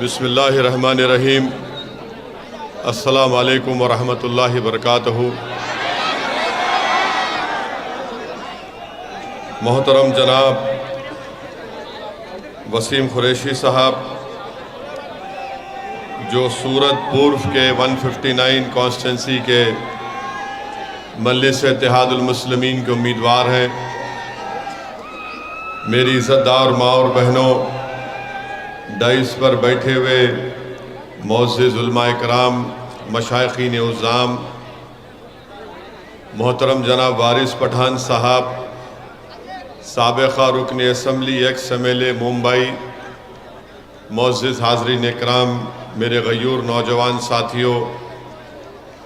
बिस्मिल्लाहिर्रहमानिर्रहीम। अस्सलामु अलैकुम वरहमतुल्लाहि वबरकातुहू। मोहतरम जनाब वसीम कुरैशी साहब, जो सूरत पूर्व के 159 कॉन्स्टिट्यूंसी के मजलिस इत्तेहादुल मुस्लिमीन के उम्मीदवार हैं, मेरी इज़्ज़तदार माँ और बहनों, डाइस पर बैठे हुए मुअज़्ज़िज़ उलमाए कराम, मशाइख़ीन उज़्ज़ाम, मोहतरम जनाब वारिस पठान साहब, साबिक़ा रुकन असम्बली एक्स MLA मुंबई, मुअज़्ज़िज़ हाज़रीन इकराम, मेरे गयूर नौजवान साथियों,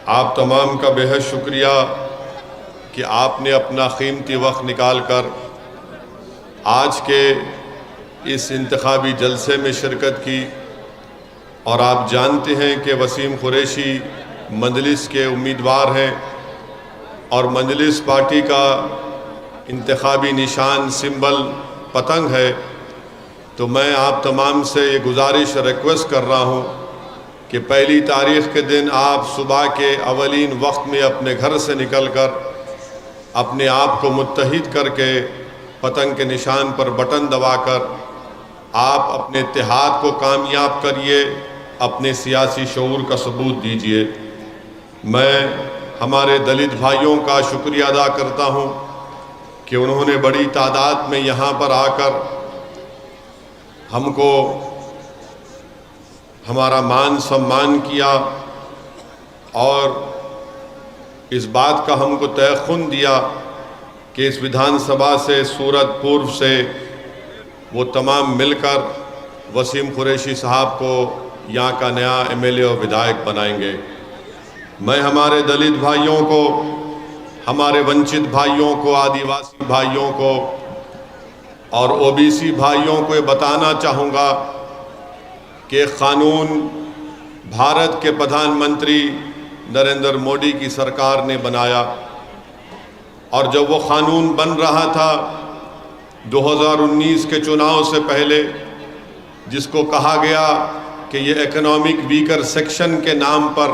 आप तमाम का बेहद शुक्रिया कि आपने अपना कीमती वक्त निकाल कर आज के इस इंतखाबी जलसे में शिरकत की। और आप जानते हैं कि वसीम कुरैशी मजलिस के उम्मीदवार हैं और मजलिस पार्टी का इंतखाबी निशान सिंबल पतंग है। तो मैं आप तमाम से ये गुजारिश रिक्वेस्ट कर रहा हूँ कि पहली तारीख़ के दिन आप सुबह के अवलीन वक्त में अपने घर से निकल कर अपने आप को मुत्तहिद करके पतंग के निशान पर बटन दबाकर आप अपने इत्तेहाद को कामयाब करिए, अपने सियासी शऊर का सबूत दीजिए। मैं हमारे दलित भाइयों का शुक्रिया अदा करता हूँ कि उन्होंने बड़ी तादाद में यहाँ पर आकर हमको हमारा मान सम्मान किया और इस बात का हमको तयक़ुन दिया कि इस विधानसभा से सूरत पूर्व से वो तमाम मिलकर वसीम कुरैशी साहब को यहाँ का नया MLA और विधायक बनाएंगे। मैं हमारे दलित भाइयों को, हमारे वंचित भाइयों को, आदिवासी भाइयों को और OBC भाइयों को ये बताना चाहूँगा कि क़ानून भारत के प्रधानमंत्री नरेंद्र मोदी की सरकार ने बनाया और जब वो क़ानून बन रहा था 2019 के चुनाव से पहले, जिसको कहा गया कि ये इकोनॉमिक वीकर सेक्शन के नाम पर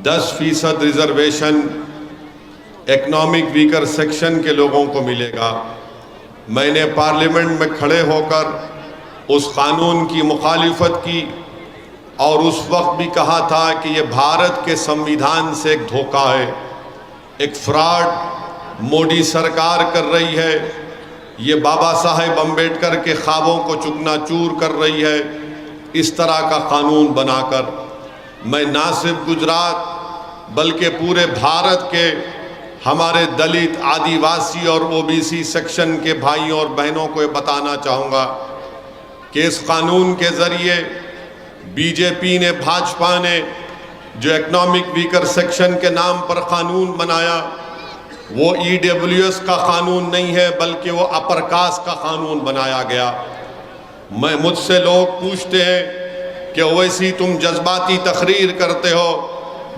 10% रिजर्वेशन इकोनॉमिक वीकर सेक्शन के लोगों को मिलेगा, मैंने पार्लियामेंट में खड़े होकर उस कानून की मुखालिफत की और उस वक्त भी कहा था कि ये भारत के संविधान से एक धोखा है, एक फ्रॉड मोदी सरकार कर रही है, ये बाबा साहेब अम्बेडकर के ख्वाबों को चुकनाचूर कर रही है। इस तरह का कानून बनाकर मैं ना सिर्फ गुजरात बल्कि पूरे भारत के हमारे दलित, आदिवासी और OBC सेक्शन के भाइयों और बहनों को ये बताना चाहूँगा कि इस कानून के ज़रिए BJP ने, भाजपा ने जो इकोनॉमिक वीकर सेक्शन के नाम पर कानून बनाया, वो EWS का कानून नहीं है बल्कि वो अपर कास्ट का कानून बनाया गया। मुझसे लोग पूछते हैं कि ओवैसी तुम जज्बाती तकरीर करते हो,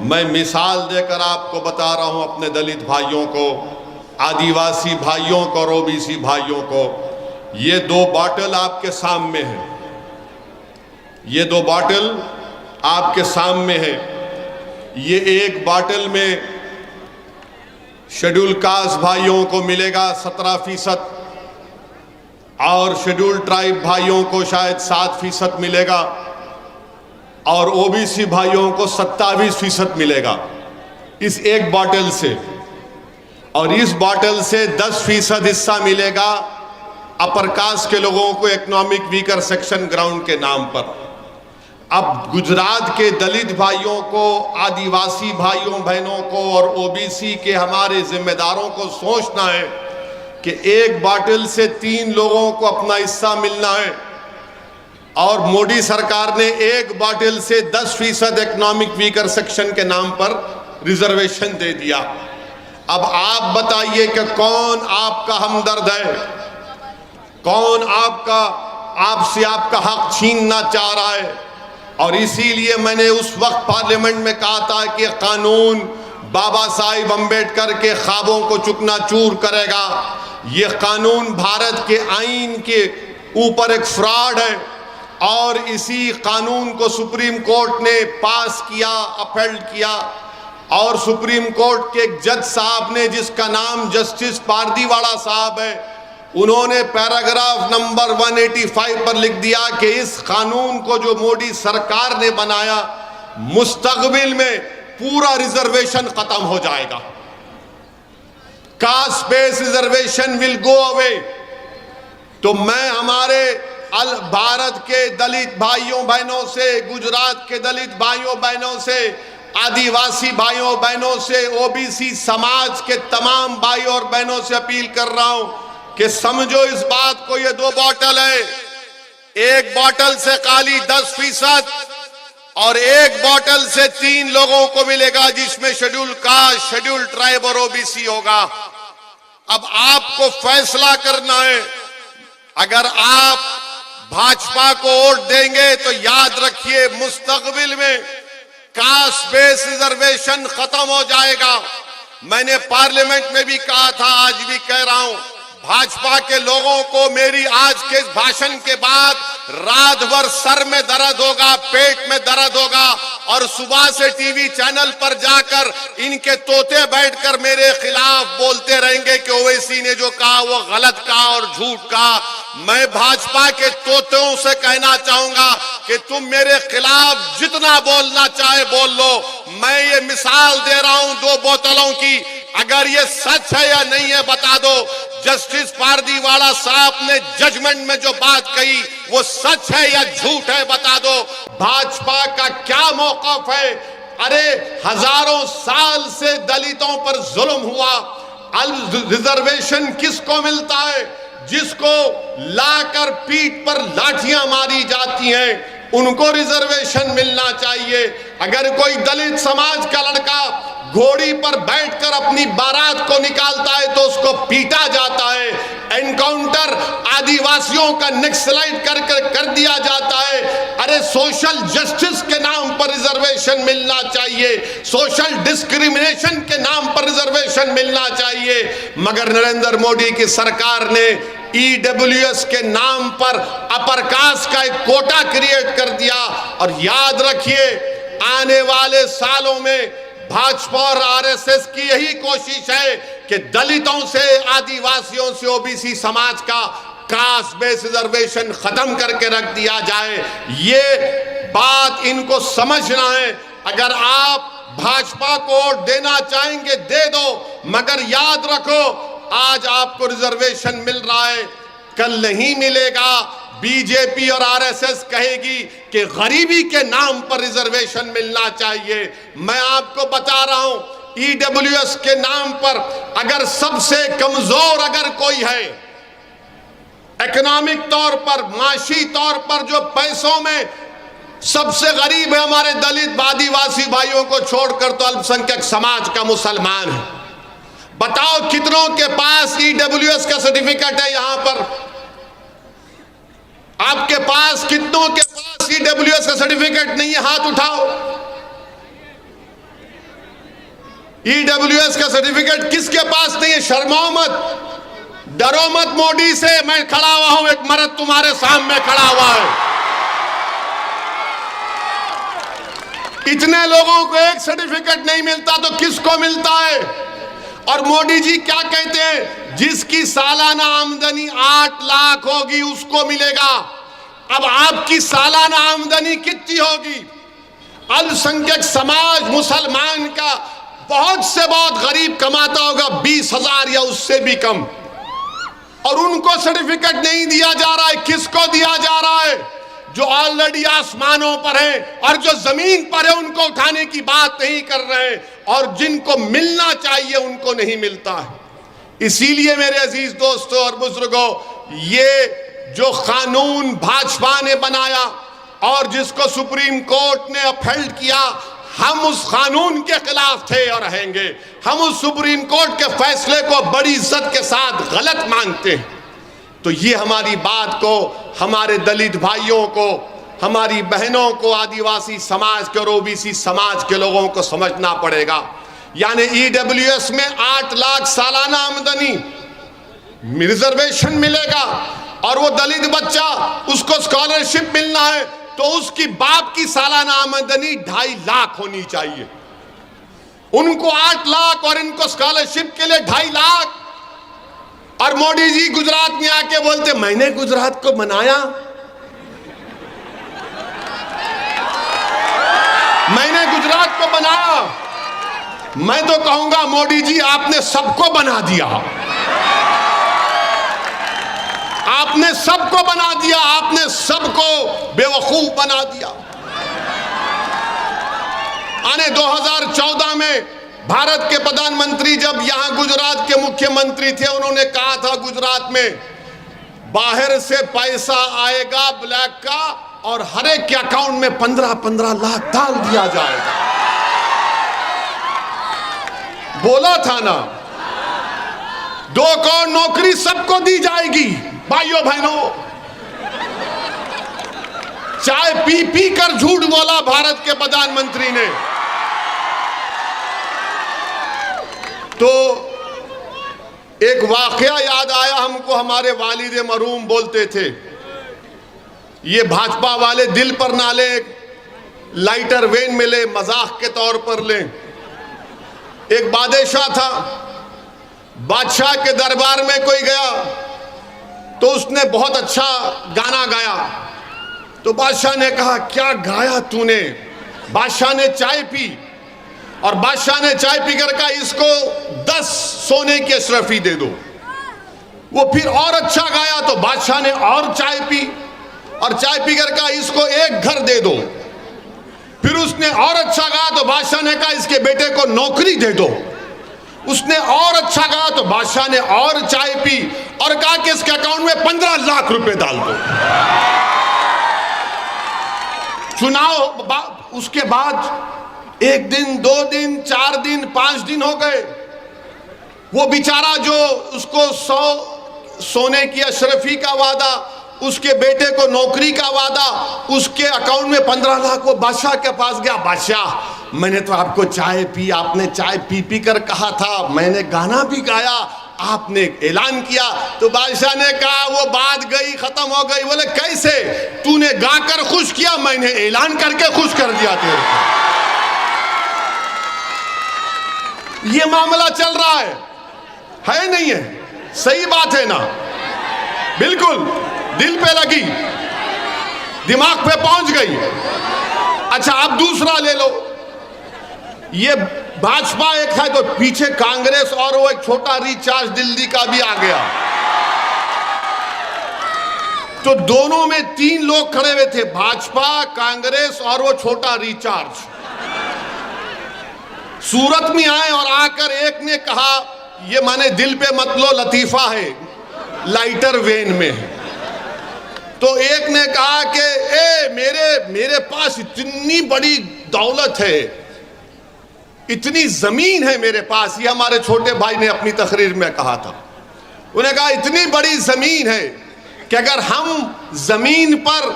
मैं मिसाल देकर आपको बता रहा हूँ अपने दलित भाइयों को, आदिवासी भाइयों को और OBC भाइयों को। ये दो बॉटल आपके सामने हैं, ये दो बॉटल आपके सामने हैं। ये एक बॉटल में शेड्यूल कास्ट भाइयों को मिलेगा 17% और शेड्यूल ट्राइब भाइयों को शायद 7% मिलेगा और OBC भाइयों को 27% मिलेगा इस एक बॉटल से। और इस बॉटल से 10% हिस्सा मिलेगा अपर कास्ट के लोगों को इकोनॉमिक वीकर सेक्शन ग्राउंड के नाम पर। अब गुजरात के दलित भाइयों को, आदिवासी भाइयों बहनों को और OBC के हमारे जिम्मेदारों को सोचना है कि एक बॉटल से 3 लोगों को अपना हिस्सा मिलना है और मोदी सरकार ने एक बॉटल से 10% इकोनॉमिक वीकर सेक्शन के नाम पर रिजर्वेशन दे दिया। अब आप बताइए कि कौन आपका हमदर्द है, कौन आपसे आपका हक छीनना चाह रहा है। और इसीलिए मैंने उस वक्त पार्लियामेंट में कहा था कि कानून बाबा साहिब अम्बेडकर के ख्वाबों को चुकनाचूर करेगा। ये कानून भारत के आईन के ऊपर एक फ्रॉड है और इसी कानून को सुप्रीम कोर्ट ने पास किया, अपहेल्ड किया। और सुप्रीम कोर्ट के एक जज साहब ने, जिसका नाम जस्टिस पारदीवाला साहब है, उन्होंने पैराग्राफ नंबर 185 पर लिख दिया कि इस कानून को जो मोदी सरकार ने बनाया, मुस्तकबिल में पूरा रिजर्वेशन खत्म हो जाएगा। Caste based reservation will go away. तो मैं हमारे भारत के दलित भाइयों बहनों से, गुजरात के दलित भाइयों बहनों से, आदिवासी भाइयों बहनों से, ओबीसी समाज के तमाम भाइयों और बहनों से अपील कर रहा हूं कि समझो इस बात को, ये 2 बॉटल है। एक बॉटल से खाली 10% और एक बॉटल से 3 लोगों को मिलेगा, जिसमें शेड्यूल कास्ट, शेड्यूल ट्राइब और ओबीसी होगा। अब आपको फैसला करना है। अगर आप भाजपा को वोट देंगे तो याद रखिए, मुस्तकबिल में कास्ट बेस्ड रिजर्वेशन खत्म हो जाएगा। मैंने पार्लियामेंट में भी कहा था, आज भी कह रहा हूं, भाजपा के लोगों को मेरी आज के भाषण के बाद रात भर सर में दर्द होगा, पेट में दर्द होगा, और सुबह से टीवी चैनल पर जाकर इनके तोते बैठकर मेरे खिलाफ बोलते रहेंगे कि ओवैसी ने जो कहा वो गलत कहा और झूठ कहा। मैं भाजपा के तोतों से कहना चाहूंगा कि तुम मेरे खिलाफ जितना बोलना चाहे बोल लो। मैं ये मिसाल दे रहा हूं 2 बोतलों की, अगर ये सच है या नहीं है बता दो। जस्टिस पारदीवाला साहब ने जजमेंट में जो बात कही वो सच है या झूठ है बता दो। भाजपा का क्या मौक़िफ़ है? अरे हजारों साल से दलितों पर जुल्म हुआ। रिजर्वेशन किसको मिलता है? जिसको लाकर पीठ पर लाठियां मारी जाती हैं, उनको रिजर्वेशन मिलना चाहिए। अगर कोई दलित समाज का लड़का घोड़ी पर बैठकर अपनी बारात को निकालता है तो उसको पीटा जाता है। एनकाउंटर आदिवासियों का नक्सलाइट कर दिया जाता है। अरे सोशल जस्टिस के नाम पर रिजर्वेशन मिलना चाहिए, सोशल डिस्क्रिमिनेशन के नाम पर रिजर्वेशन मिलना चाहिए। मगर नरेंद्र मोदी की सरकार ने ईडब्ल्यूएस के नाम पर अपर कास्ट का एक कोटा क्रिएट कर दिया। और याद रखिए, आने वाले सालों में भाजपा और आरएसएस की यही कोशिश है कि दलितों से, आदिवासियों से, ओबीसी समाज का कास्ट बेस्ड रिजर्वेशन खत्म करके रख दिया जाए। ये बात इनको समझना है। अगर आप भाजपा को वोट देना चाहेंगे दे दो, मगर याद रखो, आज आपको रिजर्वेशन मिल रहा है, कल नहीं मिलेगा। बीजेपी और आरएसएस कहेगी कि गरीबी के नाम पर रिजर्वेशन मिलना चाहिए। मैं आपको बता रहा हूं, ईडब्ल्यूएस के नाम पर अगर सबसे कमजोर अगर कोई है, इकोनॉमिक तौर पर, माशी तौर पर, जो पैसों में सबसे गरीब है, हमारे दलित आदिवासी भाइयों को छोड़कर तो अल्पसंख्यक समाज का मुसलमान है। बताओ कितनों के पास ईडब्ल्यूएस का सर्टिफिकेट है? यहां पर आपके पास कितनों के पास ईडब्ल्यूएस का सर्टिफिकेट नहीं है? हाथ उठाओ। ईडब्ल्यूएस का सर्टिफिकेट किसके पास नहीं है? शर्माओ मत, डरो मत मोदी से। मैं खड़ा हुआ हूं, एक मर्द तुम्हारे सामने खड़ा हुआ है। इतने लोगों को एक सर्टिफिकेट नहीं मिलता तो किसको मिलता है? और मोदी जी क्या कहते हैं? जिसकी सालाना आमदनी 8 लाख होगी उसको मिलेगा। अब आपकी सालाना आमदनी कितनी होगी? अल्पसंख्यक समाज मुसलमान का बहुत से बहुत गरीब कमाता होगा 20,000 या उससे भी कम, और उनको सर्टिफिकेट नहीं दिया जा रहा है। किसको दिया जा रहा है? जो ऑलरेडी आसमानों पर है और जो जमीन पर है उनको उठाने की बात नहीं कर रहे हैं, और जिनको मिलना चाहिए उनको नहीं मिलता है। इसीलिए मेरे अजीज दोस्तों और बुजुर्गों, ये जो कानून भाजपा ने बनाया और जिसको सुप्रीम कोर्ट ने अपहेल्ड किया, हम उस कानून के खिलाफ थे और रहेंगे। हम उस सुप्रीम कोर्ट के फैसले को बड़ी इज्जत के साथ गलत मानते हैं। तो ये हमारी बात को हमारे दलित भाइयों को, हमारी बहनों को, आदिवासी समाज के और ओबीसी समाज के लोगों को समझना पड़ेगा। यानी ईडब्ल्यूएस में 8 लाख सालाना आमदनी रिजर्वेशन मिलेगा, और वो दलित बच्चा उसको स्कॉलरशिप मिलना है तो उसकी बाप की सालाना आमदनी 2.5 लाख होनी चाहिए। उनको 8 लाख और इनको स्कॉलरशिप के लिए 2.5 लाख। और मोदी जी गुजरात में आके बोलते मैंने गुजरात को बनाया, मैंने गुजरात को बनाया। मैं तो कहूंगा मोदी जी आपने सबको बना दिया, आपने सबको बना दिया, आपने सबको बेवकूफ बना दिया। आने 2014 में भारत के प्रधानमंत्री जब यहां गुजरात के मुख्यमंत्री थे, उन्होंने कहा था गुजरात में बाहर से पैसा आएगा ब्लैक का और हर एक के अकाउंट में 15-15 लाख डाल दिया जाएगा। बोला था ना, 2 करोड़ नौकरी सबको दी जाएगी। भाइयों बहनों, चाय पी पी कर झूठ बोला भारत के प्रधानमंत्री ने। तो एक वाकया याद आया हमको, हमारे वालिद मरहूम बोलते थे ये भाजपा वाले दिल पर ना ले, लाइटर वेन में ले, मजाक के तौर पर ले। एक बादशाह था, बादशाह के दरबार में कोई गया तो उसने बहुत अच्छा गाना गाया। तो बादशाह ने कहा क्या गाया तूने? बादशाह ने चाय पी और बादशाह ने चाय पीकर कहा इसको 10 सोने की अशरफी दे दो। वो फिर और अच्छा गाया तो बादशाह ने और चाय पी और चाय पीकर कहा इसको 1 घर दे दो। फिर उसने और अच्छा गाया तो बादशाह ने कहा इसके बेटे को नौकरी दे दो। उसने और अच्छा गाया तो बादशाह ने और चाय पी और कहा कि इसके अकाउंट में 15 लाख रुपए डाल दो। चुनाव उसके बाद 1 दिन, 2 दिन, 4 दिन, 5 दिन हो गए। वो बेचारा जो उसको 100 सोने की अशरफी का वादा, उसके बेटे को नौकरी का वादा, उसके अकाउंट में 15 लाख, वो बादशाह के पास गया। बादशाह मैंने तो आपको चाय पी, आपने चाय पी पी कर कहा था, मैंने गाना भी गाया, आपने ऐलान किया। तो बादशाह ने कहा वो बात गई, खत्म हो गई। बोले कैसे? तूने गाकर खुश किया, मैंने ऐलान करके खुश कर दिया तेरे को। ये मामला चल रहा है नहीं है? सही बात है ना? बिल्कुल दिल पे लगी, दिमाग पे पहुंच गई। अच्छा अब दूसरा ले लो, ये भाजपा एक है तो पीछे कांग्रेस और वो एक छोटा रिचार्ज दिल्ली का भी आ गया। तो दोनों में 3 लोग खड़े हुए थे, भाजपा, कांग्रेस और वो छोटा रिचार्ज। सूरत में आए और आकर एक ने कहा ये माने दिल पे मत लो, लतीफा है, लाइटर वेन में है। तो एक ने कहा कि मेरे पास इतनी बड़ी दौलत है, इतनी जमीन है मेरे पास। ये हमारे छोटे भाई ने अपनी तकरीर में कहा था। उन्हें कहा इतनी बड़ी जमीन है कि अगर हम जमीन पर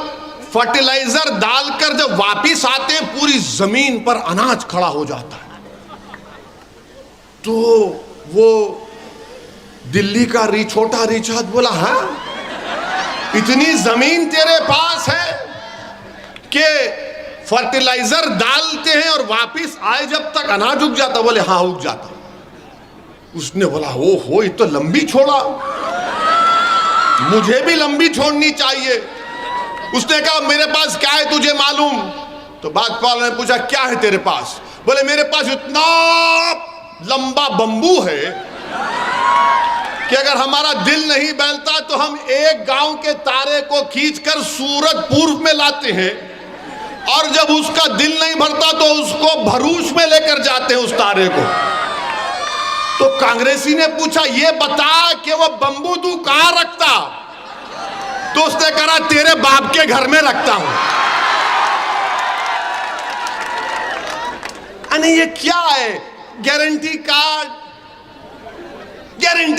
फर्टिलाइजर डालकर जब वापिस आते हैं पूरी जमीन पर अनाज खड़ा हो जाता है। तो वो दिल्ली का छोटा रिचार्ज बोला हाँ, इतनी जमीन तेरे पास है कि फर्टिलाइजर डालते हैं और वापिस आए जब तक अनाज उग जाता? बोले हाँ उग जाता। उसने बोला ओ हो, ये तो लंबी छोड़ा, मुझे भी लंबी छोड़नी चाहिए। उसने कहा मेरे पास क्या है तुझे मालूम? तो भाजपा ने पूछा क्या है तेरे पास? बोले मेरे पास इतना लंबा बंबू है कि अगर हमारा दिल नहीं बहलता तो हम एक गांव के तारे को खींचकर सूरत पूर्व में लाते हैं और जब उसका दिल नहीं भरता तो उसको भरूच में लेकर जाते हैं उस तारे को। तो कांग्रेसी ने पूछा ये बता कि वो बंबू तू कहां रखता? तो उसने कहा तेरे बाप के घर में रखता हूं। अरे ये क्या है? गारंटी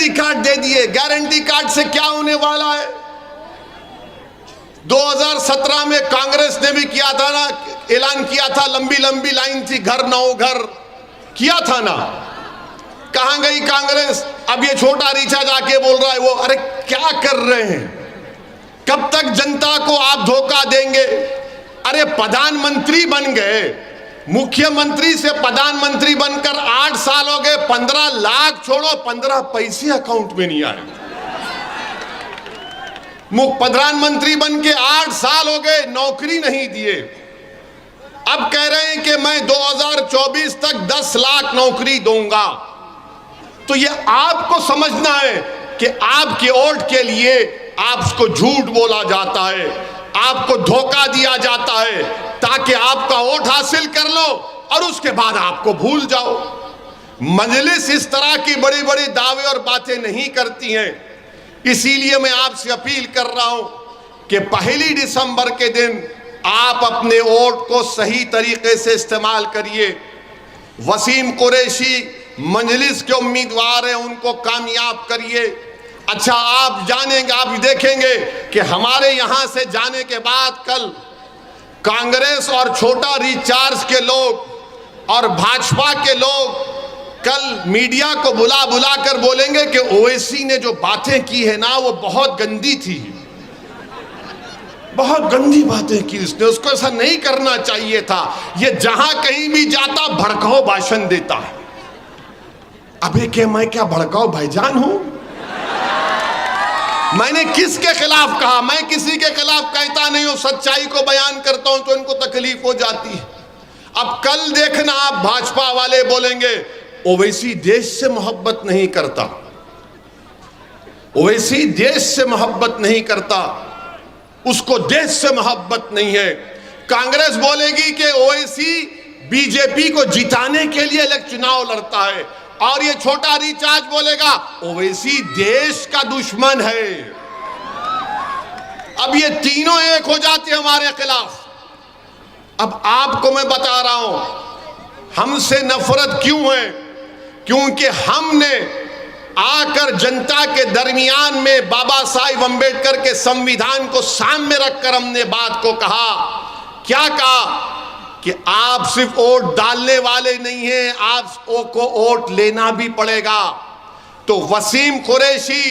कार्ड दे दिए। गारंटी कार्ड से क्या होने वाला है? 2017 में कांग्रेस ने भी किया था ना, ऐलान किया था, लंबी लंबी लाइन थी, घर 9 घर किया था ना। कहां गई कांग्रेस? अब ये छोटा रिचार्ज आके बोल रहा है वो, अरे क्या कर रहे हैं? कब तक जनता को आप धोखा देंगे? अरे प्रधानमंत्री बन गए, मुख्यमंत्री से प्रधानमंत्री बनकर 8 साल हो गए, 15 लाख छोड़ो 15 पैसे अकाउंट में नहीं आए। प्रधानमंत्री बन के 8 साल हो गए, नौकरी नहीं दिए। अब कह रहे हैं कि मैं 2024 तक 10 लाख नौकरी दूंगा। तो ये आपको समझना है कि आपके वोट के लिए आपको झूठ बोला जाता है, आपको धोखा दिया जाता है ताकि आपका वोट हासिल कर लो और उसके बाद आपको भूल जाओ। मजलिस इस तरह की बड़ी बड़ी दावे और बातें नहीं करती हैं। इसीलिए मैं आपसे अपील कर रहा हूं कि 1 दिसंबर के दिन आप अपने वोट को सही तरीके से इस्तेमाल करिए। वसीम कुरैशी मजलिस के उम्मीदवार हैं, उनको कामयाब करिए। अच्छा, आप जानेंगे, आप देखेंगे कि हमारे यहां से जाने के बाद कल कांग्रेस और छोटा रिचार्ज के लोग और भाजपा के लोग कल मीडिया को बुला बुला कर बोलेंगे कि ओवैसी ने जो बातें की है ना वो बहुत गंदी थी, बहुत गंदी बातें की उसने, उसको ऐसा नहीं करना चाहिए था। ये जहां कहीं भी जाता भड़काऊ भाषण देता है। अबे के मैं क्या भड़काऊ भाईजान हूं? मैंने किसके खिलाफ कहा? मैं किसी के खिलाफ कहता नहीं हूं, सच्चाई को बयान करता हूं तो इनको तकलीफ हो जाती है। अब कल देखना आप भाजपा वाले बोलेंगे ओवैसी देश से मोहब्बत नहीं करता, ओवैसी देश से मोहब्बत नहीं करता, उसको देश से मोहब्बत नहीं है। कांग्रेस बोलेगी कि ओवैसी बीजेपी को जिताने के लिए चुनाव लड़ता है, और ये छोटा रिचार्ज बोलेगा ओवैसी देश का दुश्मन है। अब ये तीनों एक हो जाते हमारे खिलाफ। अब आपको मैं बता रहा हूं हमसे नफरत क्यों है, क्योंकि हमने आकर जनता के दरमियान में बाबा साहिब अम्बेडकर के संविधान को सामने रखकर हमने बात को कहा। क्या कहा कि आप सिर्फ वोट डालने वाले नहीं हैं, आपको वोट लेना भी पड़ेगा। तो वसीम कुरैशी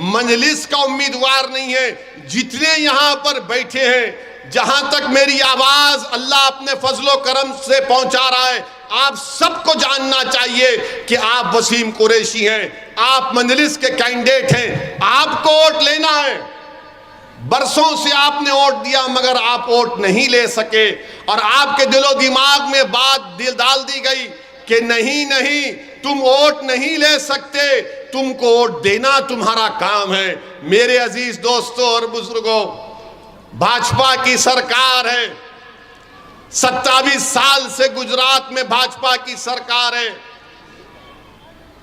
मजलिस का उम्मीदवार नहीं है। जितने यहां पर बैठे हैं, जहां तक मेरी आवाज अल्लाह अपने फजलो करम से पहुंचा रहा है, आप सबको जानना चाहिए कि आप वसीम कुरैशी हैं, आप मजलिस के कैंडिडेट हैं, आपको वोट लेना है। बरसों से आपने वोट दिया मगर आप वोट नहीं ले सके, और आपके दिलो दिमाग में बात डाल दी गई कि नहीं नहीं तुम वोट नहीं ले सकते, तुमको वोट देना तुम्हारा काम है। मेरे अजीज दोस्तों और बुजुर्गों, भाजपा की सरकार है, 27 साल से गुजरात में भाजपा की सरकार है,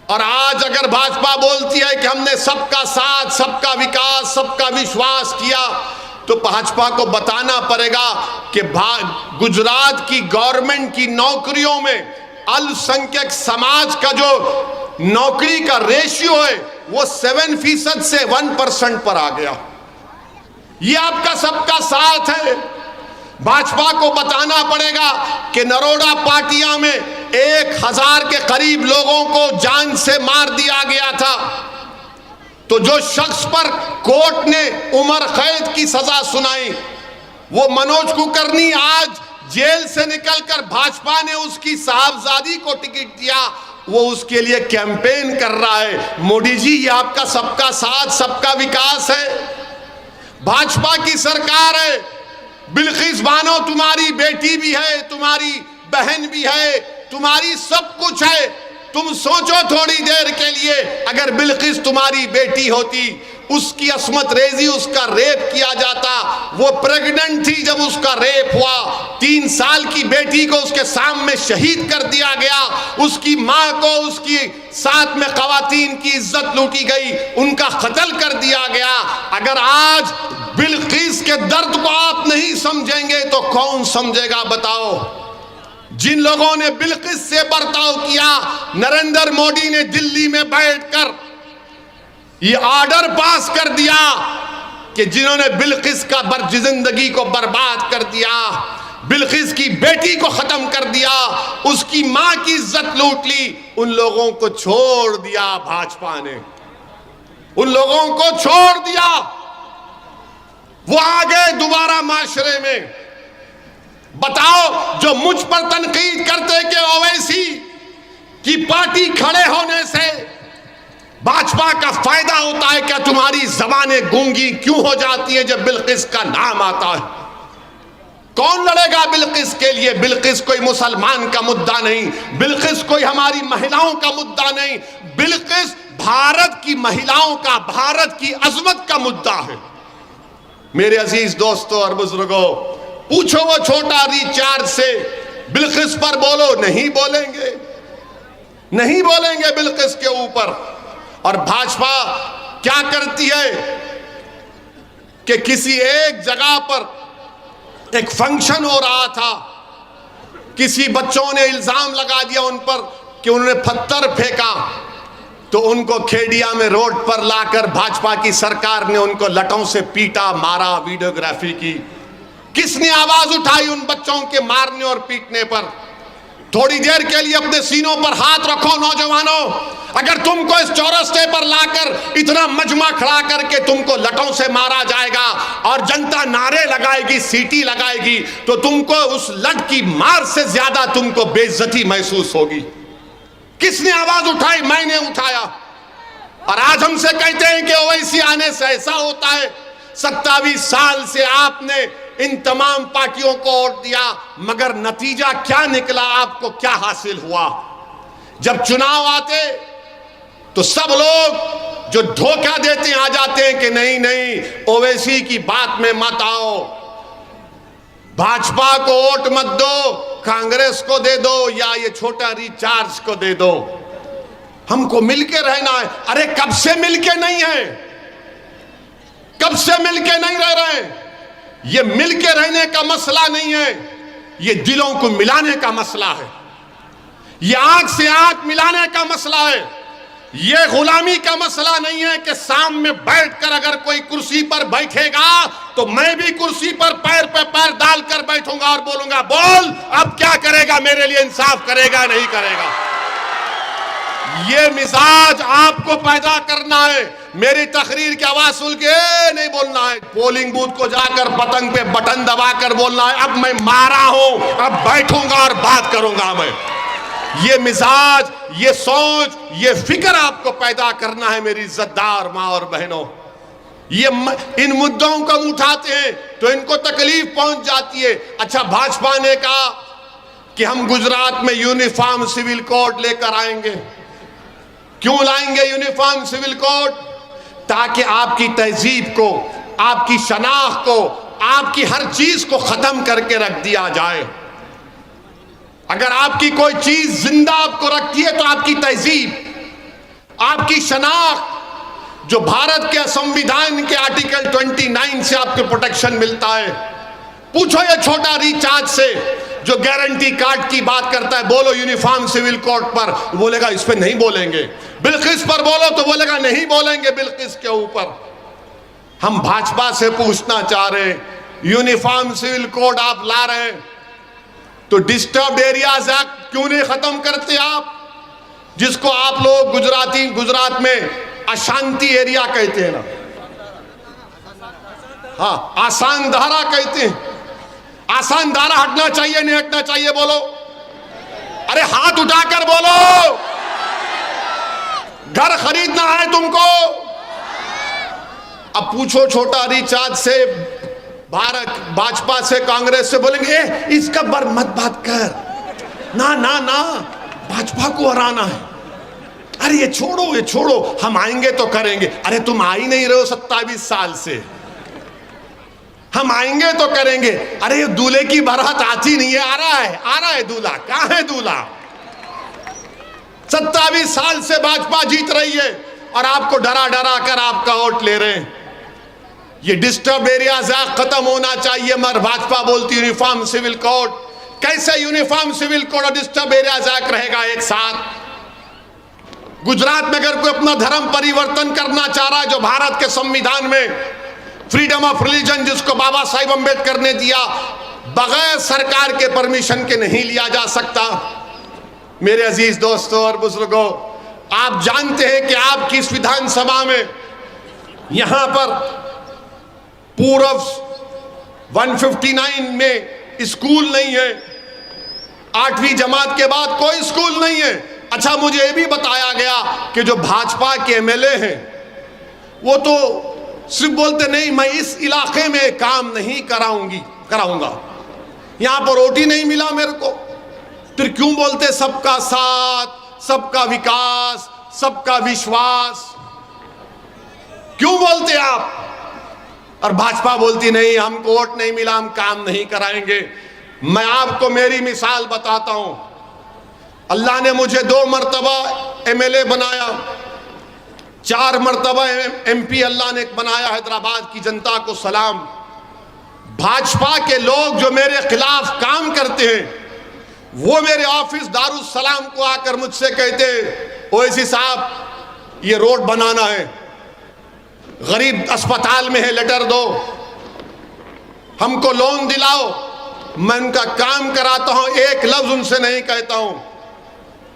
और आज अगर भाजपा बोलती है कि हमने सबका साथ, सबका विकास, सबका विश्वास किया, तो भाजपा को बताना पड़ेगा कि गुजरात की गवर्नमेंट की नौकरियों में अल्पसंख्यक समाज का जो नौकरी का रेशियो है वो 7% से 1% पर आ गया। ये आपका सबका साथ है। भाजपा को बताना पड़ेगा कि नरोडा पाटिया में 1000 के करीब लोगों को जान से मार दिया गया था, तो जो शख्स पर कोर्ट ने उम्र कैद की सजा सुनाई, वो मनोज कुलकर्णी आज जेल से निकलकर भाजपा ने उसकी साहबजादी को टिकट दिया, वो उसके लिए कैंपेन कर रहा है। मोदी जी, ये आपका सबका साथ, सबका विकास है। भाजपा की सरकार है। बिल्किस बानो तुम्हारी बेटी भी है, तुम्हारी बहन भी है, तुम्हारी सब कुछ है। तुम सोचो थोड़ी देर के लिए, अगर बिल्किस तुम्हारी बेटी होती, उसकी अस्मत रेजी, उसका रेप किया जाता, वो प्रेग्नेंट थी जब उसका रेप हुआ, 3 साल की बेटी को उसके सामने शहीद कर दिया गया, उसकी माँ को, उसकी साथ में खवातीन की इज्जत लूटी गई, उनका कत्ल कर दिया गया। अगर आज बिल्किस के दर्द को आप नहीं समझेंगे तो कौन समझेगा बताओ। जिन लोगों ने बिल्किस से बर्ताव किया, नरेंद्र मोदी ने दिल्ली में बैठकर ये ऑर्डर पास कर दिया कि जिन्होंने बिल्किस का जिंदगी को बर्बाद कर दिया, बिल्किस की बेटी को खत्म कर दिया, उसकी मां की इज्जत लूट ली, उन लोगों को छोड़ दिया भाजपा ने, उन लोगों को छोड़ दिया। वो आ गए दोबारा माशरे में। बताओ, जो मुझ पर तनकीद करते कि ओवैसी की पार्टी खड़े होने से भाजपा का फायदा होता है, क्या तुम्हारी जबानें गूंगी क्यों हो जाती है जब बिल्किस का नाम आता है? कौन लड़ेगा बिल्किस के लिए? बिल्किस कोई मुसलमान का मुद्दा नहीं, बिल्किस कोई हमारी महिलाओं का मुद्दा नहीं, बिल्किस भारत की महिलाओं का, भारत की अजमत का मुद्दा है। मेरे अजीज दोस्तों और बुजुर्गों, पूछो वो छोटा रिचार्ज से बिल्किस पर बोलो, नहीं बोलेंगे, नहीं बोलेंगे बिल्किस के ऊपर। और भाजपा क्या करती है कि किसी एक जगह पर एक फंक्शन हो रहा था, किसी बच्चों ने इल्जाम लगा दिया उन पर कि उन्होंने पत्थर फेंका, तो उनको खेड़िया में रोड पर लाकर भाजपा की सरकार ने उनको लठों से पीटा, मारा, वीडियोग्राफी की। किसने आवाज उठाई उन बच्चों के मारने और पीटने पर? थोड़ी देर के लिए अपने सीनों पर हाथ रखो नौजवानों। अगर तुमको इस चौरस्ते पर लाकर इतना मजमा खड़ा करके तुमको लठों से मारा जाएगा और जनता नारे लगाएगी, सीटी लगाएगी, तो तुमको उस लठ की मार से ज्यादा तुमको बेइज्जती महसूस होगी। किसने आवाज उठाई? मैंने उठाया। और आज हमसे कहते हैं कि ओवैसी आने से ऐसा होता है। 27 साल से आपने इन तमाम पार्टियों को वोट दिया, मगर नतीजा क्या निकला? आपको क्या हासिल हुआ? जब चुनाव आते तो सब लोग जो धोखा देते आ जाते हैं कि नहीं नहीं, ओवैसी की बात में मत आओ, भाजपा को वोट मत दो, कांग्रेस को दे दो या ये छोटा रिचार्ज को दे दो, हमको मिलके रहना है। अरे कब से मिलके नहीं है? कब से मिलके नहीं रह रहे हैं? ये मिलके रहने का मसला नहीं है, ये दिलों को मिलाने का मसला है, ये आंख से आंख मिलाने का मसला है। ये गुलामी का मसला नहीं है कि सामने बैठकर अगर कोई कुर्सी पर बैठेगा तो मैं भी कुर्सी पर पैर पे पैर डालकर बैठूंगा और बोलूंगा, बोल अब क्या करेगा, मेरे लिए इंसाफ करेगा नहीं करेगा। ये मिजाज आपको पैदा करना है। मेरी तकरीर की आवाज सुन के नहीं बोलना है, पोलिंग बूथ को जाकर पतंग पे बटन दबाकर बोलना है, अब मैं मारा हूं, अब बैठूंगा और बात करूंगा मैं। ये मिजाज, ये सोच, ये फिक्र आपको पैदा करना है मेरी इज्जतदार माँ और बहनों। ये इन मुद्दों को उठाते हैं तो इनको तकलीफ पहुंच जाती है। अच्छा, भाजपा ने कहा कि हम गुजरात में यूनिफॉर्म सिविल कोड लेकर आएंगे। क्यों लाएंगे यूनिफॉर्म सिविल कोड? ताकि आपकी तहजीब को, आपकी शनाख्त को, आपकी हर चीज को खत्म करके रख दिया जाए। अगर आपकी कोई चीज जिंदा आपको रखती है तो आपकी तहजीब, आपकी शनाख्त, जो भारत के संविधान के आर्टिकल 29 से आपको प्रोटेक्शन मिलता है। पूछो ये छोटा रिचार्ज से जो गारंटी कार्ड की बात करता है, बोलो यूनिफॉर्म सिविल कोड पर, बोलेगा इस पे नहीं बोलेंगे। बिल्किस पर बोलो तो बोलेगा नहीं बोलेंगे बिल्किस के ऊपर। हम भाजपा से पूछना चाह रहे हैं, यूनिफॉर्म सिविल कोड आप ला रहे हैं तो डिस्टर्ब्ड एरियाज एक्ट क्यों नहीं खत्म करते आप, जिसको आप लोग गुजरात में अशांति एरिया कहते हैं ना, हाँ आसान धारा कहते हैं। आसान धारा हटना चाहिए नहीं हटना चाहिए? बोलो, अरे हाथ उठाकर बोलो। घर खरीदना है तुमको? अब पूछो छोटा रिचार्ज से, भारत भाजपा से, कांग्रेस से, बोलेंगे इसका बर मत बात कर, ना ना ना भाजपा को हराना है। अरे ये छोड़ो, हम आएंगे तो करेंगे। अरे तुम आ ही नहीं रहे हो 27 साल से, हम आएंगे तो करेंगे। अरे ये दूल्हे की बारात आती नहीं है, आ रहा है दूल्हा, कहां है दूल्हा? 27 साल से भाजपा जीत रही है और आपको डरा डरा कर आपका वोट ले रहे हैं। ये डिस्टर्ब एरियाज एक्ट खत्म होना चाहिए, मगर भाजपा बोलती यूनिफॉर्म सिविल कोड। कैसे यूनिफॉर्म सिविल कोड और डिस्टर्ब एरियाज एक्ट रहेगा एक साथ? गुजरात में अगर कोई अपना धर्म परिवर्तन करना चाह रहा है, जो भारत के संविधान में फ्रीडम ऑफ रिलीजन जिसको बाबा साहिब अम्बेडकर ने दिया, बगैर सरकार के परमिशन के नहीं लिया जा सकता। मेरे अजीज दोस्तों और बुजुर्गों, आप जानते हैं कि आपकी इस विधानसभा में यहां पर पूर्व 159 में स्कूल नहीं है, 8वीं जमात के बाद कोई स्कूल नहीं है। अच्छा, मुझे ये भी बताया गया कि जो भाजपा के एमएलए हैं वो तो सिर्फ बोलते नहीं मैं इस इलाके में काम नहीं कराऊंगा, यहां पर रोटी नहीं मिला मेरे को, फिर क्यों बोलते सबका साथ, सबका विकास, सबका विश्वास, क्यों बोलते आप? और भाजपा बोलती नहीं हमको वोट नहीं मिला, हम काम नहीं कराएंगे। मैं आपको मेरी मिसाल बताता हूं। अल्लाह ने मुझे 2 मरतबा एमएलए बनाया, 4 मरतबा एमपी अल्लाह ने बनाया। हैदराबाद की जनता को सलाम। भाजपा के लोग जो मेरे खिलाफ काम करते हैं वो मेरे ऑफिस दारुस्सलाम को आकर मुझसे कहते ओवैसी साहब ये रोड बनाना है, गरीब अस्पताल में है, लेटर दो, हमको लोन दिलाओ। मैं उनका काम कराता हूं, एक लफ्ज उनसे नहीं कहता हूं,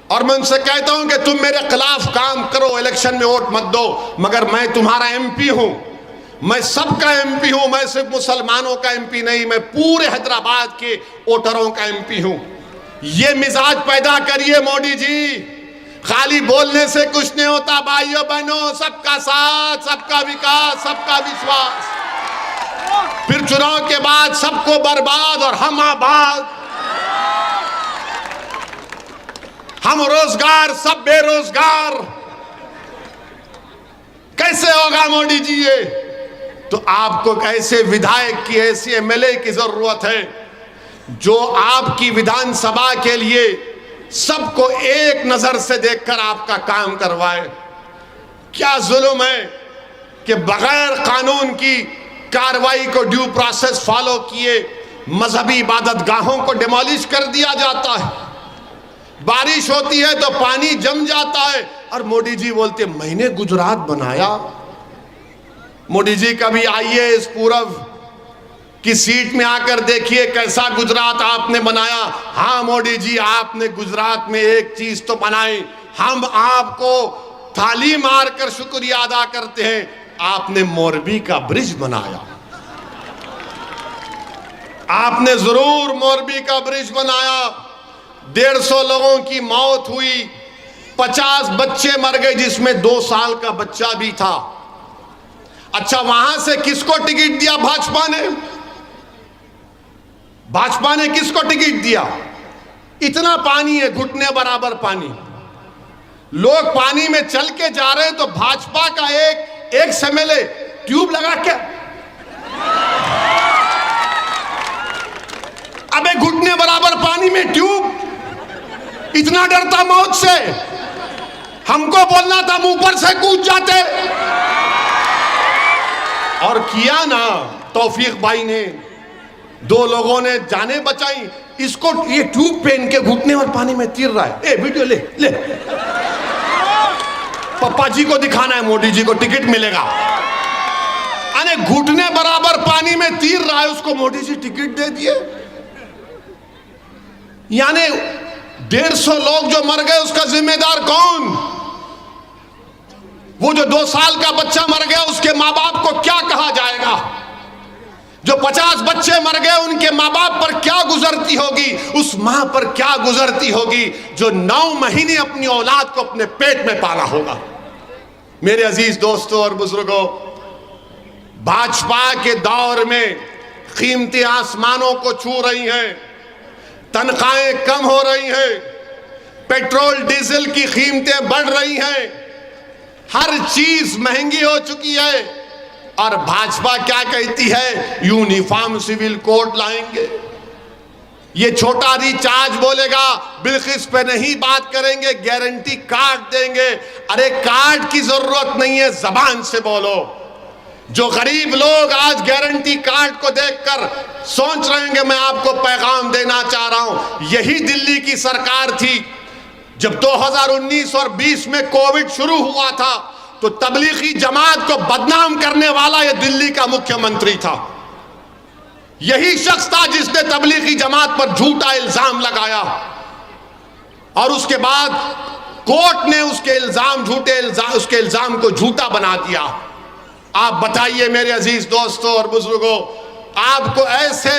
और मैं उनसे कहता हूं कि तुम मेरे खिलाफ काम करो, इलेक्शन में वोट मत दो, मगर मैं तुम्हारा एमपी हूं, मैं सबका एमपी हूं, मैं सिर्फ मुसलमानों का एमपी नहीं, मैं पूरे हैदराबाद के वोटरों का एमपी हूं। ये मिजाज पैदा करिए मोदी जी, खाली बोलने से कुछ नहीं होता भाइयों बहनों। सबका साथ, सबका विकास, सबका विश्वास, फिर चुनाव के बाद सबको बर्बाद और हम आबाद, हम रोजगार सब बेरोजगार। कैसे होगा मोदी जी ये? तो आपको ऐसे विधायक की, ऐसे एमएलए की जरूरत है जो आपकी विधानसभा के लिए सबको एक नजर से देखकर आपका काम करवाए। क्या जुल्म है कि बगैर कानून की कार्रवाई को, ड्यू प्रोसेस फॉलो किए, मजहबी इबादत गाहों को डिमोलिश कर दिया जाता है। बारिश होती है तो पानी जम जाता है, और मोदी जी बोलते मैंने गुजरात बनाया। मोदी जी कभी आइए इस पूरब की सीट में आकर देखिए कैसा गुजरात आपने बनाया। हाँ मोदी जी, आपने गुजरात में एक चीज तो बनाई, हम आपको थाली मारकर शुक्रिया अदा करते हैं, आपने मोरबी का ब्रिज बनाया। आपने जरूर मोरबी का ब्रिज बनाया। 150 लोगों की मौत हुई, 50 बच्चे मर गए, जिसमें 2 साल का बच्चा भी था। अच्छा, वहां से किसको टिकट दिया भाजपा ने? भाजपा ने किसको टिकट दिया? इतना पानी है, घुटने बराबर पानी, लोग पानी में चल के जा रहे हैं, तो भाजपा का एक एमएलए ट्यूब लगा के, अबे घुटने बराबर पानी में ट्यूब, इतना डरता मौत से? हमको बोलना था मुंह पर से कूद जाते। और किया ना, तौफीक भाई ने, 2 लोगों ने जाने बचाई। इसको ये ट्यूब पहन के घुटने और पानी में तीर रहा है। ए वीडियो ले ले, पप्पा जी को दिखाना है, मोदी जी को टिकट मिलेगा। अरे घुटने बराबर पानी में तीर रहा है, उसको मोदी जी टिकट दे दिए। यानी 150 लोग जो मर गए उसका जिम्मेदार कौन? वो जो 2 साल का बच्चा मर गया उसके माँ बाप को क्या कहा जाएगा? जो 50 बच्चे मर गए उनके माँ बाप पर क्या गुजरती होगी? उस माँ पर क्या गुजरती होगी जो 9 महीने अपनी औलाद को अपने पेट में पाला होगा? मेरे अजीज दोस्तों और बुजुर्गों, भाजपा के दौर में कीमतें आसमानों को छू रही हैं, तनख्वाहें कम हो रही हैं, पेट्रोल डीजल की कीमतें बढ़ रही हैं, हर चीज महंगी हो चुकी है। और भाजपा क्या कहती है? यूनिफॉर्म सिविल कोड लाएंगे। ये छोटा रिचार्ज बोलेगा, बिल्किस पे नहीं बात करेंगे, गारंटी कार्ड देंगे। अरे कार्ड की जरूरत नहीं है, जबान से बोलो। जो गरीब लोग आज गारंटी कार्ड को देखकर सोच रहे हैं, मैं आपको पैगाम देना चाह रहा हूं, यही दिल्ली की सरकार थी जब 2019 और 20 में कोविड शुरू हुआ था, तो तबलीगी जमात को बदनाम करने वाला यह दिल्ली का मुख्यमंत्री था। यही शख्स था जिसने तबलीगी जमात पर झूठा इल्जाम लगाया, और उसके बाद कोर्ट ने उसके इल्जाम को झूठा बना दिया। आप बताइए मेरे अजीज दोस्तों और बुजुर्गों, आपको ऐसे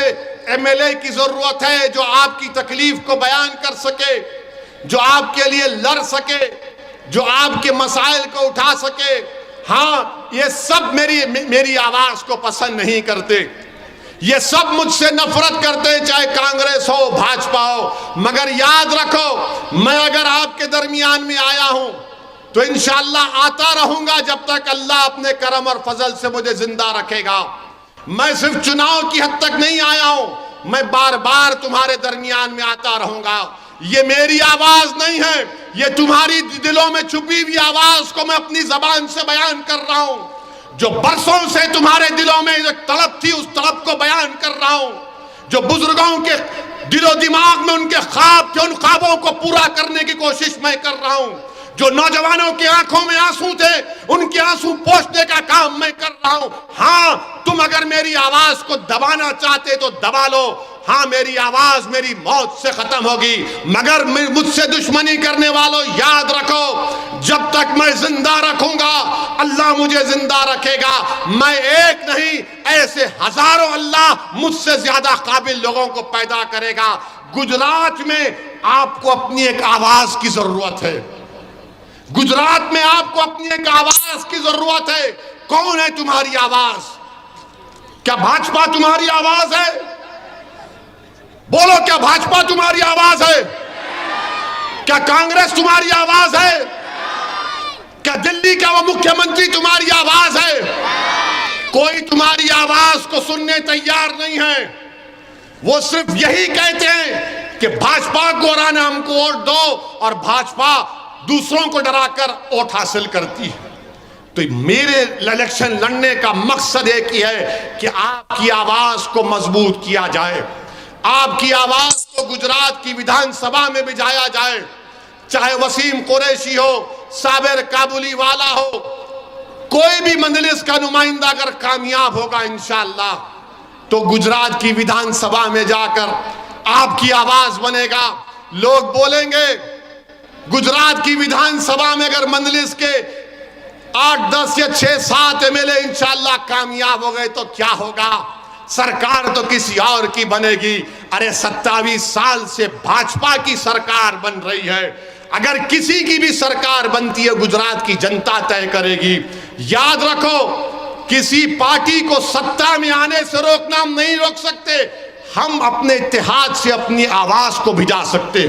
एमएलए की जरूरत है जो आपकी तकलीफ को बयान कर सके, जो आपके लिए लड़ सके, जो आपके मसाइल को उठा सके। हाँ, ये सब मेरी आवाज को पसंद नहीं करते, ये सब मुझसे नफरत करते, चाहे कांग्रेस हो भाजपा हो। मगर याद रखो, मैं अगर आपके दरमियान में आया हूं तो इंशाअल्लाह आता रहूंगा जब तक अल्लाह अपने करम और फजल से मुझे जिंदा रखेगा। मैं सिर्फ चुनाव की हद तक नहीं आया हूं, मैं बार बार तुम्हारे दरमियान में आता रहूंगा। ये मेरी आवाज नहीं है, ये तुम्हारी दिलों में छुपी हुई आवाज को मैं अपनी जबान से बयान कर रहा हूं। जो बरसों से तुम्हारे दिलों में एक तड़प थी, उस तड़प को बयान कर रहा हूं। जो बुजुर्गों के दिलो दिमाग में उनके ख्वाब थे, उन ख्वाबों को पूरा करने की कोशिश मैं कर रहा हूं। जो नौजवानों की आंखों में आंसू थे, उनके आंसू पोंछने का काम मैं कर रहा हूं। हाँ, तुम अगर मेरी आवाज को दबाना चाहते तो दबा लो। हाँ, मेरी आवाज मेरी मौत से खत्म होगी, मगर मुझसे दुश्मनी करने वालों, याद रखो, जब तक मैं जिंदा रखूंगा अल्लाह मुझे जिंदा रखेगा। मैं एक नहीं, ऐसे हजारों अल्लाह मुझसे ज्यादा काबिल लोगों को पैदा करेगा। गुजरात में आपको अपनी एक आवाज की जरूरत है, गुजरात में आपको अपनी एक आवाज की जरूरत है। कौन है तुम्हारी आवाज? क्या भाजपा तुम्हारी आवाज है? बोलो, क्या भाजपा तुम्हारी आवाज है? क्या कांग्रेस तुम्हारी आवाज है? क्या दिल्ली का वो मुख्यमंत्री तुम्हारी आवाज है? कोई तुम्हारी आवाज को सुनने तैयार नहीं है। वो सिर्फ यही कहते हैं कि भाजपा को हराना, हमको वोट दो, और भाजपा दूसरों को डराकर वोट हासिल करती है। तो मेरे इलेक्शन लड़ने का मकसद एक ही है कि आपकी आवाज को मजबूत किया जाए, आपकी आवाज को गुजरात की विधानसभा में भिजाया जाए। चाहे वसीम कुरैशी हो, साबिर काबुली वाला हो, कोई भी मजलिस का नुमाइंदा अगर कामयाब होगा इंशाअल्लाह, तो गुजरात की विधानसभा में जाकर आपकी आवाज बनेगा। लोग बोलेंगे गुजरात की विधानसभा में अगर मंजलिस के 8, 10 या 6, 7 एमएलए इंशाअल्लाह कामयाब हो गए तो क्या होगा? सरकार तो किसी और की बनेगी। अरे 27 साल से भाजपा की सरकार बन रही है। अगर किसी की भी सरकार बनती है, गुजरात की जनता तय करेगी। याद रखो, किसी पार्टी को सत्ता में आने से रोकना हम नहीं रोक सकते, हम अपने इत्तेहाद से अपनी आवाज को भिजा सकते।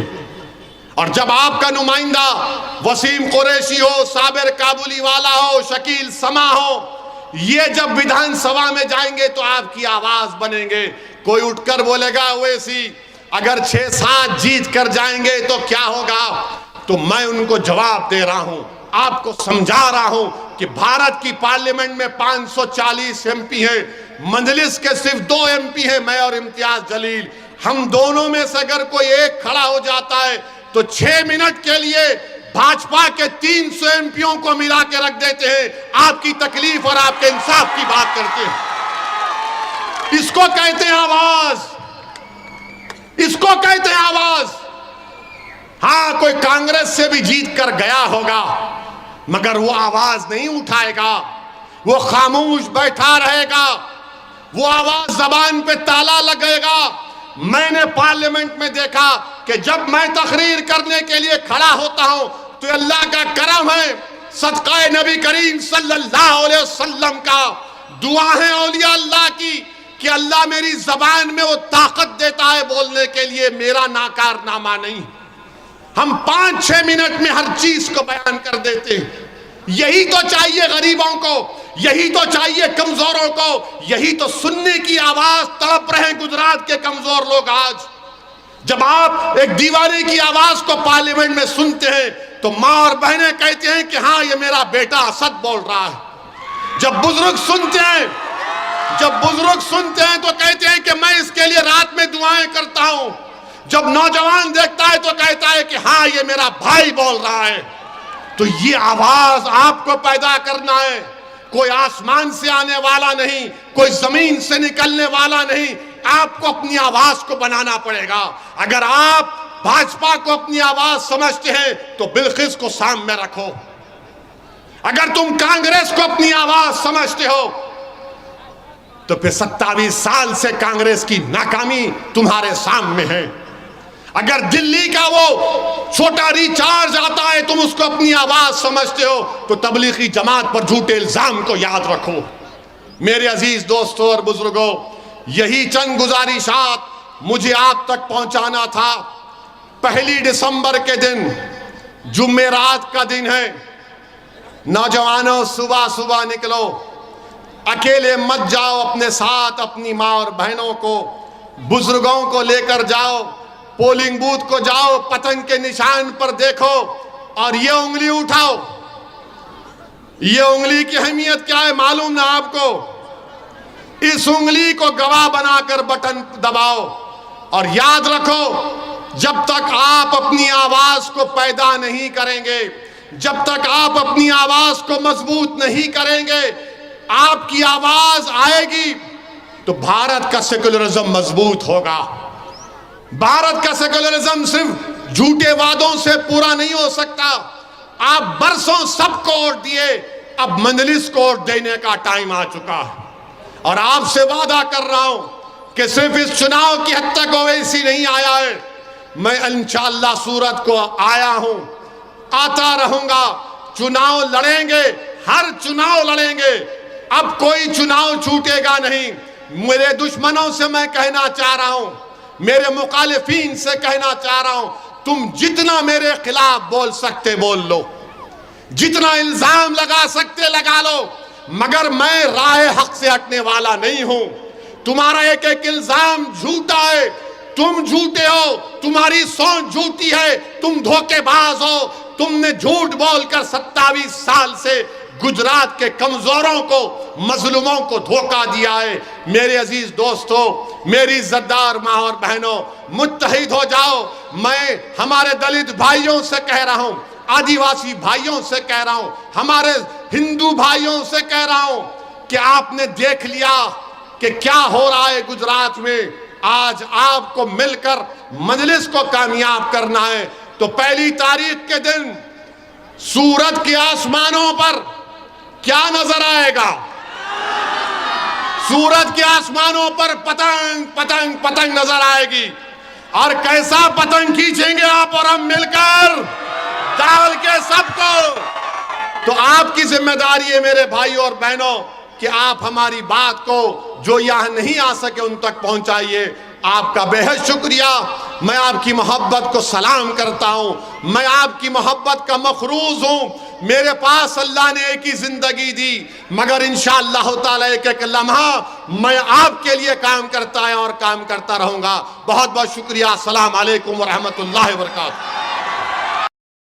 और जब आपका नुमाइंदा वसीम कुरैशी हो, साबिर काबुली वाला हो, शकील समा हो, ये जब विधानसभा में जाएंगे तो आपकी आवाज बनेंगे। कोई उठकर बोलेगा ओवैसी अगर 6-7 जीत कर जाएंगे तो क्या होगा? तो मैं उनको जवाब दे रहा हूं, आपको समझा रहा हूं कि भारत की पार्लियामेंट में 540 एमपी हैं, मजलिस के सिर्फ 2 एमपी हैं, मैं और इम्तियाज जलील। हम दोनों में से अगर कोई एक खड़ा हो जाता है तो 6 मिनट के लिए भाजपा के 300 एमपियों को मिला के रख देते हैं। आपकी तकलीफ और आपके इंसाफ की बात करते हैं। इसको कहते हैं आवाज, इसको कहते हैं आवाज। हाँ, कोई कांग्रेस से भी जीत कर गया होगा, मगर वो आवाज नहीं उठाएगा, वो खामोश बैठा रहेगा, वो आवाज जबान पे ताला लगेगा। मैंने पार्लियामेंट में देखा कि जब मैं तकरीर करने के लिए खड़ा होता हूं तो अल्लाह का करम है, सदका नबी करीम सल्लल्लाहु अलैहि वसल्लम का, दुआ है औलिया अल्लाह की कि अल्लाह मेरी जबान में वो ताकत देता है बोलने के लिए, मेरा नाकारनामा नहीं। हम 5-6 मिनट में हर चीज को बयान कर देते हैं। यही तो चाहिए गरीबों को, यही तो चाहिए कमजोरों को, यही तो सुनने की आवाज तड़प रहे हैं गुजरात के कमजोर लोग आज। जब आप एक दीवाने की आवाज को पार्लियामेंट में सुनते हैं तो माँ और बहनें कहते हैं कि हाँ, ये मेरा बेटा असद बोल रहा है। जब बुजुर्ग सुनते हैं, तो कहते हैं कि मैं इसके लिए रात में दुआएं करता हूं। जब नौजवान देखता है तो कहता है कि हाँ, ये मेरा भाई बोल रहा है। तो ये आवाज आपको पैदा करना है, कोई आसमान से आने वाला नहीं, कोई जमीन से निकलने वाला नहीं, आपको अपनी आवाज को बनाना पड़ेगा। अगर आप भाजपा को अपनी आवाज समझते हैं तो बिल्किस को सामने रखो, अगर तुम कांग्रेस को अपनी आवाज समझते हो तो फिर 27 साल से कांग्रेस की नाकामी तुम्हारे सामने है। अगर दिल्ली का वो छोटा रिचार्ज आता है तुम उसको अपनी आवाज समझते हो तो तबलीगी जमात पर झूठे इल्जाम को याद रखो। मेरे अजीज दोस्तों और बुजुर्गों, यही चंद गुजारिशात मुझे आप तक पहुंचाना था। 1 दिसंबर के दिन जुमेरात का दिन है। नौजवानों, सुबह सुबह निकलो, अकेले मत जाओ, अपने साथ अपनी माँ और बहनों को, बुजुर्गों को लेकर जाओ। पोलिंग बूथ को जाओ, पतंग के निशान पर देखो और ये उंगली उठाओ। ये उंगली की अहमियत क्या है मालूम ना आपको? इस उंगली को गवाह बनाकर बटन दबाओ और याद रखो, जब तक आप अपनी आवाज को पैदा नहीं करेंगे, जब तक आप अपनी आवाज को मजबूत नहीं करेंगे, आपकी आवाज आएगी तो भारत का सेकुलरिज्म मजबूत होगा। भारत का सेकुलरिज्म सिर्फ झूठे वादों से पूरा नहीं हो सकता। आप बरसों सबको वोट दिए, अब मंजलिस को वोट देने का टाइम आ चुका है। और आपसे वादा कर रहा हूं कि सिर्फ इस चुनाव की हद तक ओवैसी नहीं आया है, मैं इंशाअल्लाह सूरत को आया हूं, आता रहूंगा। चुनाव लड़ेंगे, हर चुनाव लड़ेंगे। अब कोई चुनाव छूटेगा नहीं। मेरे दुश्मनों से मैं कहना चाह रहा हूं, मेरे मुखालिफिन से कहना चाह रहा हूं, तुम जितना मेरे खिलाफ बोल सकते बोल लो, जितना इल्जाम लगा सकते लगा लो, मगर मैं राह हक से हटने वाला नहीं हूं। तुम्हारा एक एक इल्जाम झूठा है, तुम झूठे हो, तुम्हारी सोच झूठी है, तुम धोखेबाज हो। तुमने झूठ बोलकर 27 साल से गुजरात के कमजोरों को, मजलूमों को धोखा दिया है। मेरे अजीज दोस्तों, मेरी इज्जतदार माँ और बहनों, मुत्तहिद हो जाओ। मैं हमारे दलित भाइयों से कह रहा हूं, आदिवासी भाइयों से कह रहा हूं, हमारे हिंदू भाइयों से कह रहा हूं कि आपने देख लिया कि क्या हो रहा है गुजरात में। आज आपको मिलकर मजलिस को कामयाब करना है। तो 1 तारीख के दिन सूरत के आसमानों पर क्या नजर आएगा? सूरत के आसमानों पर पतंग पतंग पतंग नजर आएगी। और कैसा पतंग खींचेंगे आप और हम मिलकर, डाल के सबको। तो आपकी जिम्मेदारी है मेरे भाई और बहनों कि आप हमारी बात को, जो यहां नहीं आ सके, उन तक पहुंचाइए। आपका बेहद शुक्रिया। मैं आपकी मोहब्बत को सलाम करता हूं। मैं आपकी मोहब्बत का मखरूज हूं। मेरे पास अल्लाह ने एक ही जिंदगी दी, मगर इंशाअल्लाह ताला एक एक लम्हा मैं आपके लिए काम करता है और काम करता रहूंगा। बहुत बहुत शुक्रिया। अस्सलाम वालेकुम व रहमतुल्लाहि व बरकातहू।